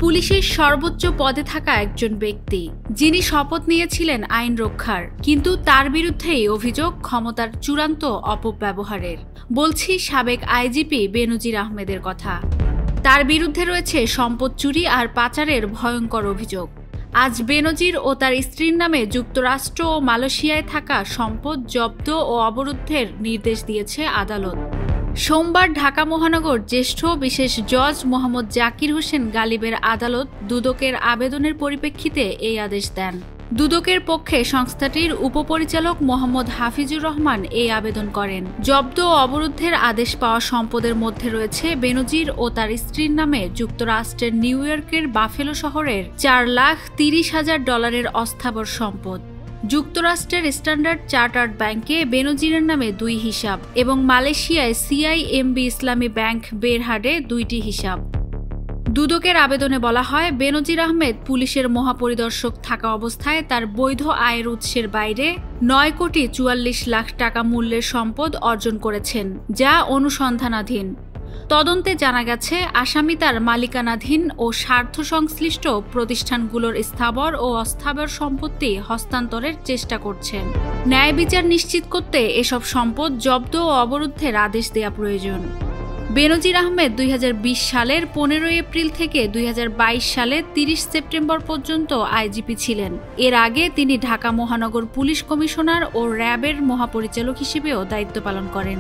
পুলিশের সর্বোচ্চ পদে থাকা একজন ব্যক্তি, যিনি শপথ নিয়েছিলেন আইন রক্ষার, কিন্তু তার বিরুদ্ধেই অভিযোগ ক্ষমতার চূড়ান্ত অপব্যবহারের। বলছি সাবেক আইজিপি বেনজির আহমেদের কথা। তার বিরুদ্ধে রয়েছে সম্পদ চুরি আর পাচারের ভয়ঙ্কর অভিযোগ। আজ বেনজির ও তার স্ত্রীর নামে যুক্তরাষ্ট্র ও মালয়েশিয়ায় থাকা সম্পদ জব্দ ও অবরুদ্ধের নির্দেশ দিয়েছে আদালত। সোমবার ঢাকা মহানগর জ্যেষ্ঠ বিশেষ জজ মোহাম্মদ জাকির হোসেন গালিবের আদালত দুদকের আবেদনের পরিপ্রেক্ষিতে এই আদেশ দেন। দুদকের পক্ষে সংস্থাটির উপপরিচালক মোহাম্মদ হাফিজুর রহমান এই আবেদন করেন। জব্দ ও অবরুদ্ধের আদেশ পাওয়া সম্পদের মধ্যে রয়েছে বেনজির ও তার স্ত্রীর নামে যুক্তরাষ্ট্রের নিউ ইয়র্কের বাফেলো শহরের $4,30,000 অস্থাবর সম্পদ, যুক্তরাষ্ট্রের স্ট্যান্ডার্ড চার্টার্ড ব্যাংকে বেনজিরের নামে 2 হিসাব এবং মালয়েশিয়ায় সিআইএমবি ইসলামী ব্যাংক বেরহাডে 2টি হিসাব। দুদকের আবেদনে বলা হয়, বেনজির আহমেদ পুলিশের মহাপরিদর্শক থাকা অবস্থায় তার বৈধ আয়ের উৎসের বাইরে 9,44,00,000 টাকা মূল্যের সম্পদ অর্জন করেছেন, যা অনুসন্ধানাধীন। তদন্তে জানা গেছে, আসামি তার মালিকানাধীন ও স্বার্থ সংশ্লিষ্ট প্রতিষ্ঠানগুলোর স্থাবর ও অস্থাবর সম্পত্তি হস্তান্তরের চেষ্টা করছেন। ন্যায় বিচার নিশ্চিত করতে এসব সম্পদ জব্দ ও অবরুদ্ধের আদেশ দেয়া প্রয়োজন। বেনজির আহমেদ 2020 সালের 15 এপ্রিল থেকে 2022 সালের 30 সেপ্টেম্বর পর্যন্ত আইজিপি ছিলেন। এর আগে তিনি ঢাকা মহানগর পুলিশ কমিশনার ও র্যাবের মহাপরিচালক হিসেবেও দায়িত্ব পালন করেন।